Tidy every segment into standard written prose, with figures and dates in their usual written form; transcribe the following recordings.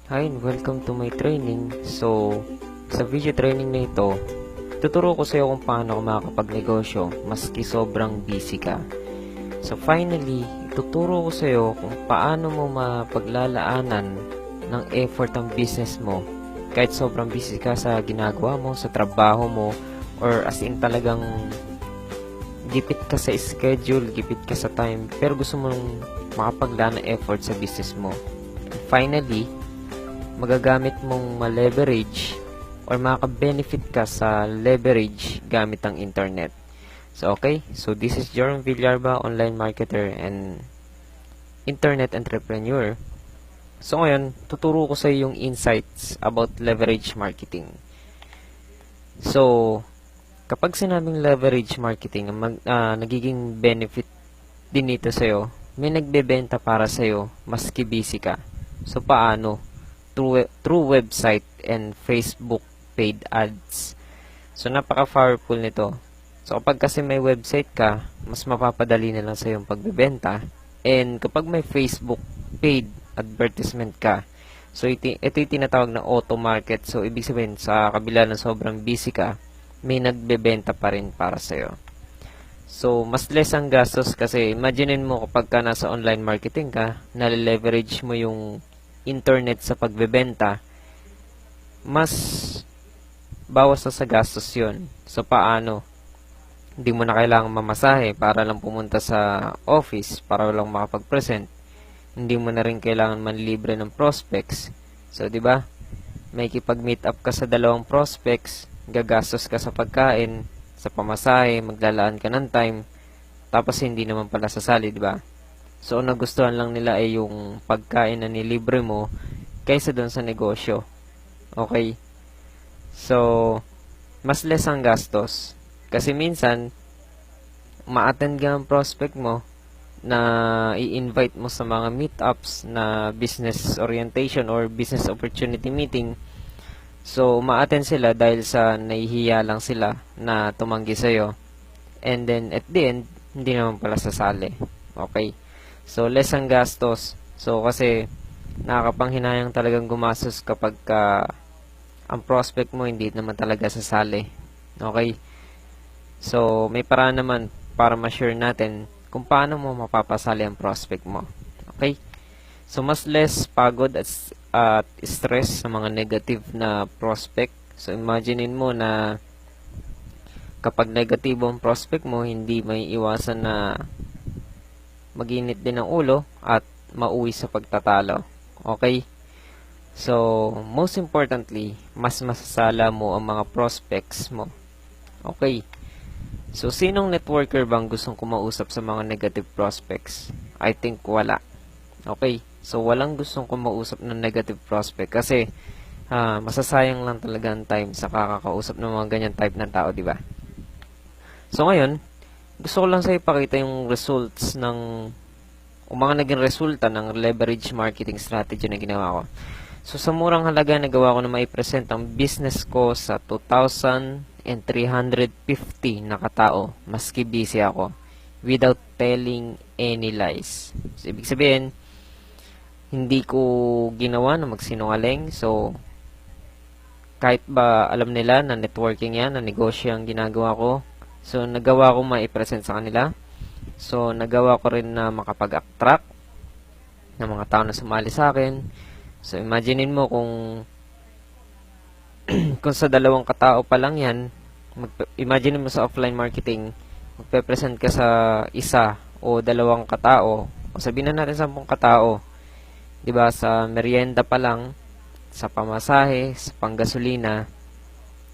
Hi and welcome to my training. So, sa video training na ito, tuturo ko sa iyo kung paano ka makakapagnegosyo maski sobrang busy ka. So, finally, ituturo ko sa iyo kung paano mo mapaglalaanan ng effort ang business mo kahit sobrang busy ka sa ginagawa mo, sa trabaho mo, or as in talagang gipit ka sa schedule, gipit ka sa time, pero gusto mong makapaglaan ng effort sa business mo. And finally, magagamit mong ma-leverage or makaka-benefit ka sa leverage gamit ang internet. So, okay. So, this is Jerome Villarba, online marketer and internet entrepreneur. So, ngayon, tuturo ko sa iyo yung insights about leverage marketing. So, kapag sinabing leverage marketing, nagiging benefit din ito sa iyo, may nagbebenta para sa iyo maski busy ka. So, paano? Through website and Facebook paid ads. So, napaka-powerful nito. So, kapag kasi may website ka, mas mapapadali na lang sa yung pagbebenta. And kapag may Facebook paid advertisement ka, so ito yung tinatawag na auto market. So, ibig sabihin, sa kabila ng sobrang busy ka, may nagbebenta pa rin para sa'yo. So, mas less ang gastos kasi imagine mo kapag ka nasa online marketing ka, nale-leverage mo yung internet sa pagbebenta, mas bawas na sa gastos yun. So, paano? Hindi mo na kailangan mamasahe para lang pumunta sa office para lang makapag-present. Hindi mo na rin kailangan manlibre ng prospects. So, di ba? May kipag-meet up ka sa dalawang prospects, gagastos ka sa pagkain, sa pamasahe, maglalaan ka ng time, tapos hindi naman pala sasali, di ba? So, nagustuhan lang nila ay yung pagkain na nilibre mo kaysa doon sa negosyo. Okay? So, mas less ang gastos. Kasi minsan, ma-attend ka ng prospect mo na i-invite mo sa mga meetups na business orientation or business opportunity meeting. So, ma-attend sila dahil sa nahihiya lang sila na tumanggi sa'yo. And then, at the end, hindi naman pala sasali. Okay? So, less ang gastos. So, kasi nakakapanghinayang talagang gumastos kapag ang prospect mo hindi naman talaga sasali. Okay? So, may paraan naman para ma-sure natin kung paano mo mapapasali ang prospect mo. Okay? So, mas less pagod at stress sa mga negative na prospect. So, imaginein mo na kapag negatibo ang prospect mo, hindi may iwasan na mag-init din ang ulo at mauwi sa pagtatalo. Okay? So, most importantly, mas masasala mo ang mga prospects mo. Okay? So, sinong networker bang gustong kumausap sa mga negative prospects? I think wala. Okay? So, walang gustong kumausap ng negative prospect kasi masasayang lang talaga ang time sa kakakausap ng mga ganyan type ng tao, di ba? So, ngayon, gusto ko lang sa ipakita yung results o mga naging resulta ng leverage marketing strategy na ginawa ko. So, sa murang halaga, nagawa ko na maipresent ang business ko sa 2,350 na katao, maski busy ako, without telling any lies. So, ibig sabihin, hindi ko ginawa na magsinungaling. So, kahit ba alam nila na networking yan, na negosyo ang ginagawa ko, so, nagawa ko maipresent sa kanila. So, nagawa ko rin na makapag-attract ng mga tao na sumali sa akin. So, imaginein mo kung kung sa dalawang katao pa lang yan, imagine mo sa offline marketing, magpe-present ka sa isa o dalawang katao, o sabihin na natin 10 katao. 'Di ba, sa merienda pa lang, sa pamasahe, sa panggasolina,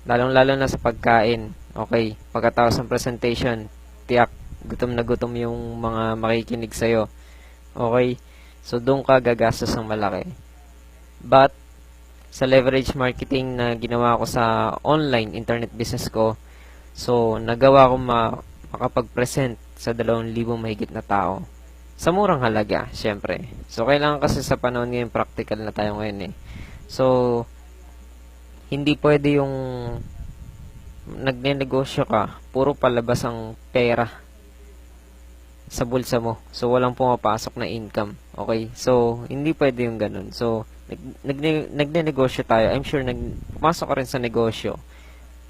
lalong-lalo na sa pagkain. Okay, pagkatapos ng presentation, tiyak gutom na gutom yung mga makikinig sa'yo. Okay? So, doon ka gagastos ng malaki. But, sa leverage marketing na ginawa ko sa online internet business ko, so, nagawa ko makapag-present sa 2,000 mahigit na tao. Sa murang halaga, syempre. So, kailangan kasi sa panahon ngayon, practical na tayo ngayon eh. So, hindi pwede yung nagnenegosyo ka, puro palabas ang pera sa bulsa mo. So, walang pumapasok na income. Okay? So, hindi pwede yung ganun. So, nagnenegosyo tayo, I'm sure pumasok ka rin sa negosyo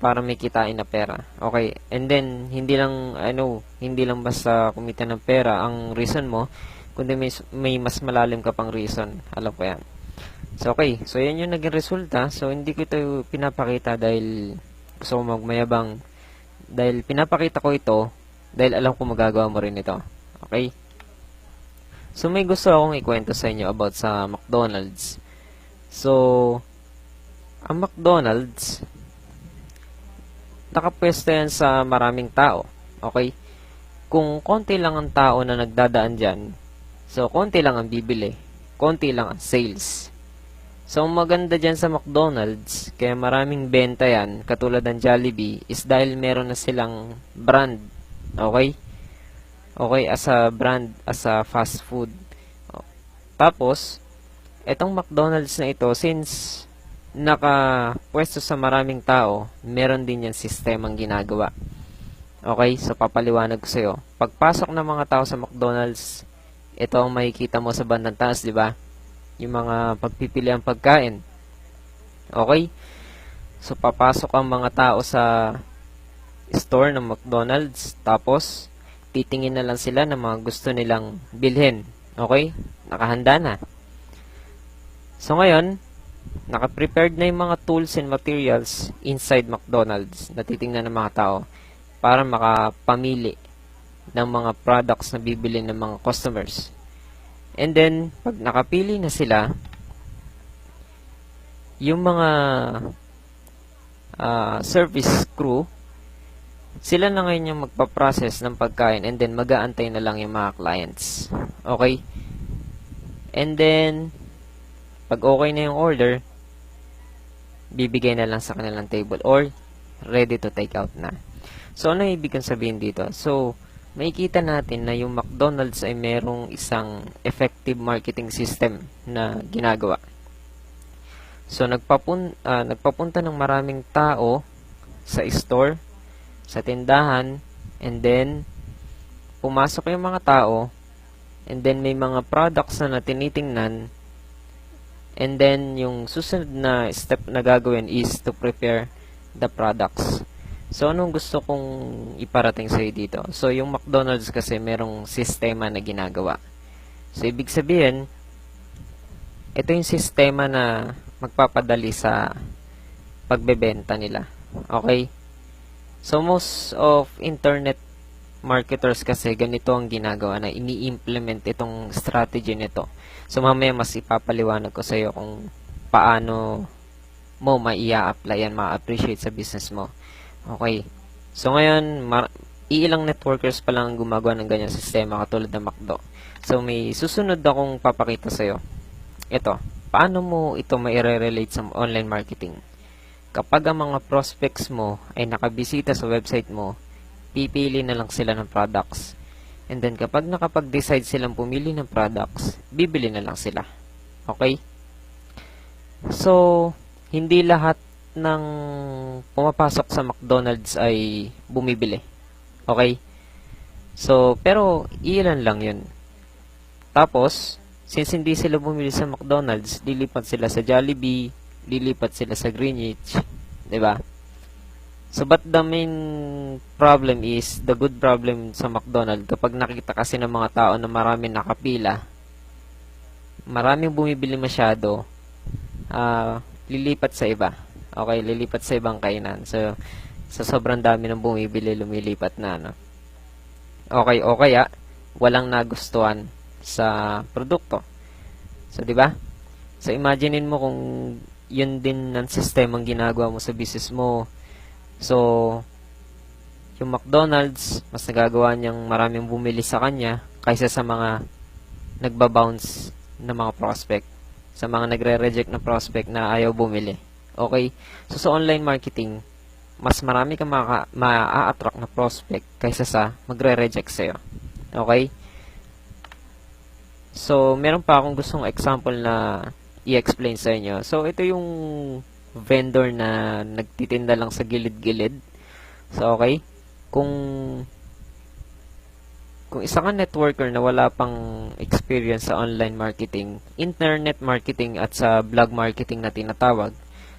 para may kitain na pera. Okay? And then, hindi lang basta kumita ng pera ang reason mo, kundi may mas malalim ka pang reason. Alam ko yan. So, okay. So, yan yung naging resulta. So, hindi ko ito pinapakita dahil gusto ko magmayabang. Dahil pinapakita ko ito, dahil alam ko magagawa mo rin ito. Okay? So, may gusto akong ikwento sa inyo about sa McDonald's. So, ang McDonald's, nakapwesto yan sa maraming tao. Okay? Kung konti lang ang tao na nagdadaan dyan, so konti lang ang bibili. Konti lang ang sales. So, ang maganda dyan sa McDonald's, kaya maraming benta yan, katulad ng Jollibee, is dahil meron na silang brand. Okay? Okay, as a brand, as a fast food. Tapos, etong McDonald's na ito, since nakapwesto sa maraming tao, meron din yan sistemang ginagawa. Okay, so papaliwanag ko sa'yo. Pagpasok ng mga tao sa McDonald's, ito ang makikita mo sa bandang taas, di ba? Yung mga pagpipili ang pagkain. Okay? So, papasok ang mga tao sa store ng McDonald's, tapos, titingin na lang sila ng mga gusto nilang bilhin. Okay? Nakahanda na. So, ngayon, naka-prepared na yung mga tools and materials inside McDonald's na titingnan ng mga tao para makapamili ng mga products na bibili ng mga customers. And then, pag nakapili na sila, yung mga service crew, sila na ngayon yung magpa-process ng pagkain and then mag-aantay na lang yung mga clients. Okay? And then, pag okay na yung order, bibigay na lang sa kanilang table or ready to take out na. So, ano ibig kong sabihin dito? So, makikita natin na yung McDonald's ay merong isang effective marketing system na ginagawa. So, nagpapunta ng maraming tao sa store, sa tindahan, and then, pumasok yung mga tao, and then may mga products na tinitingnan. And then, yung susunod na step na gagawin is to prepare the products. So, anong gusto kong iparating sa'yo dito? So, yung McDonald's kasi merong sistema na ginagawa. So, ibig sabihin, ito yung sistema na magpapadali sa pagbebenta nila. Okay? So, most of internet marketers kasi ganito ang ginagawa na ini-implement itong strategy nito. So, mamaya mas ipapaliwanag ko sa iyo kung paano mo maia-apply yan, ma-appreciate sa business mo. Okay. So, ngayon, iilang networkers pa lang ang gumagawa ng ganyang sistema katulad ng McDo. So, may susunod akong papakita sa iyo. Ito, paano mo ito ma-relate sa online marketing? Kapag ang mga prospects mo ay nakabisita sa website mo, pipili na lang sila ng products. And then, kapag nakapag-decide silang pumili ng products, bibili na lang sila. Okay? So, hindi lahat ng pumapasok sa McDonald's ay bumibili. Okay? So, pero, ilan lang yun. Tapos, since hindi sila bumili sa McDonald's, lilipat sila sa Jollibee, lilipat sila sa Greenwich. Diba? So, but the main problem is, the good problem sa McDonald's, kapag nakita kasi ng mga tao na maraming nakapila, maraming bumibili masyado, lilipat sa iba. Okay, lilipat sa ibang kainan. So, sa sobrang dami ng bumibili, lumilipat na, no? Okay, o kaya, walang nagustuhan sa produkto. So, di ba? So, imaginein mo kung yun din ang sistemang ginagawa mo sa business mo. So, yung McDonald's, mas nagagawa niyang maraming bumili sa kanya kaysa sa mga nagbabounce na mga prospect. Sa mga nagre-reject na prospect na ayaw bumili. Okay? So, sa online marketing, mas marami kang ma-attract na prospect kaysa sa magre-reject sa'yo. Okay? So, meron pa akong gustong example na i-explain sa inyo. So, ito yung vendor na nagtitinda lang sa gilid-gilid. So, okay. Kung kung isa kang networker na wala pang experience sa online marketing, internet marketing at sa blog marketing na tinatawag,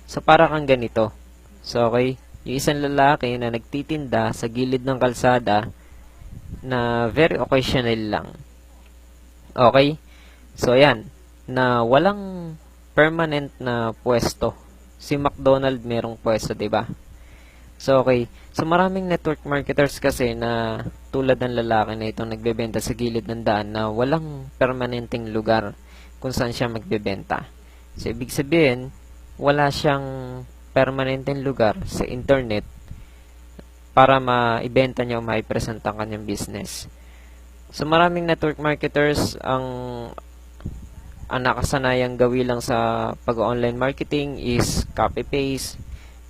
so para kang ganito. So okay, yung isang lalaki na nagtitinda sa gilid ng kalsada na very occasional lang. Okay? So ayan, na walang permanent na pwesto. Si McDonald merong pwesto, 'di ba? So okay, so maraming network marketers kasi na tulad ng lalaki na itong nagbebenta sa gilid ng daan na walang permanenteng lugar kung saan siya magbebenta. So ibig sabihin, wala siyang permanenteng lugar sa internet para maibenta niya o maipresent ang kanyang business. So maraming network marketers ang nakasanayang gawin lang sa pag-online marketing is copy-paste,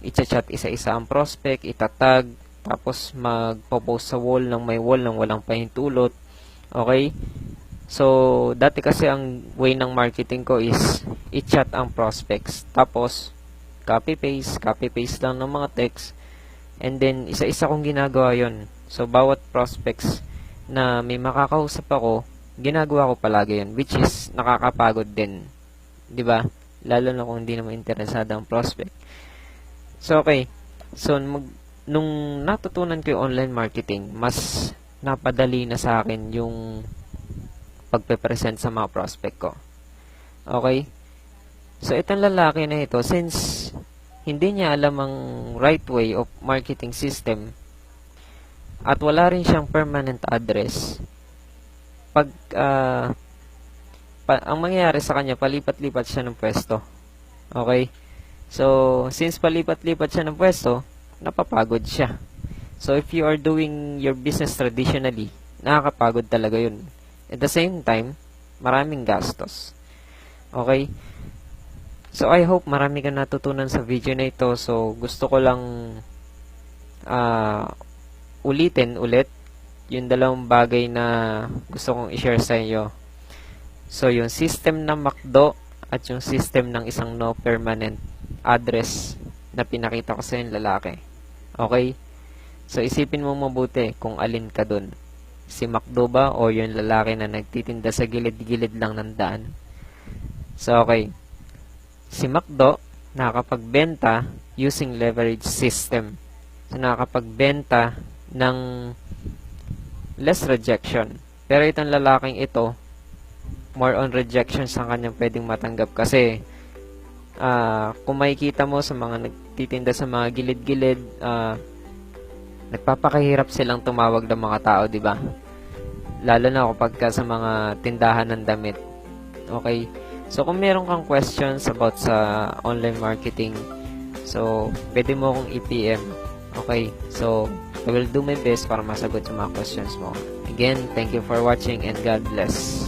i-chat isa-isa ang prospect, itatag, tapos magpo-post sa wall ng may wall ng walang pahintulot. Okay? So, dati kasi ang way ng marketing ko is i-chat ang prospects. Tapos, copy-paste lang ng mga text. And then, isa-isa kong ginagawa yon. So, bawat prospects na may makakausap ako, ginagawa ko palagi yun. Which is, nakakapagod din. 'Di ba? Lalo na kung hindi naman interesado ang prospect. So, okay. So, nung natutunan ko yung online marketing, mas napadali na sa akin yung pagpe-present sa mga prospect ko. Okay? So, itong lalaki na ito, since hindi niya alam ang right way of marketing system at wala rin siyang permanent address, ang mangyayari sa kanya, palipat-lipat siya ng pwesto. Okay? So, since palipat-lipat siya ng pwesto, napapagod siya. So, if you are doing your business traditionally, nakakapagod talaga yun. At the same time, maraming gastos. Okay? So, I hope marami kang natutunan sa video na ito. So, gusto ko lang ulitin ulit yung dalawang bagay na gusto kong i-share sa inyo. So, yung system ng McDo at yung system ng isang no permanent address na pinakita ko sa yung lalaki. Okay? So, isipin mo mabuti kung alin ka dun. Si McDo ba o yung lalaki na nagtitinda sa gilid-gilid lang ng daan? So, okay. Si McDo, nakakapagbenta using leverage system. So, nakakapagbenta ng less rejection. Pero itong lalaking ito, more on rejection sa kanyang pwedeng matanggap kasi kung makikita mo sa mga nagtitinda sa mga gilid-gilid, nagpapakahirap silang tumawag ng mga tao, di ba? Lalo na kapag sa mga tindahan ng damit. Okay? So, kung meron kang questions about sa online marketing, so, pwede mo akong i-PM. Okay? So, I will do my best para masagot yung mga questions mo. Again, thank you for watching and God bless.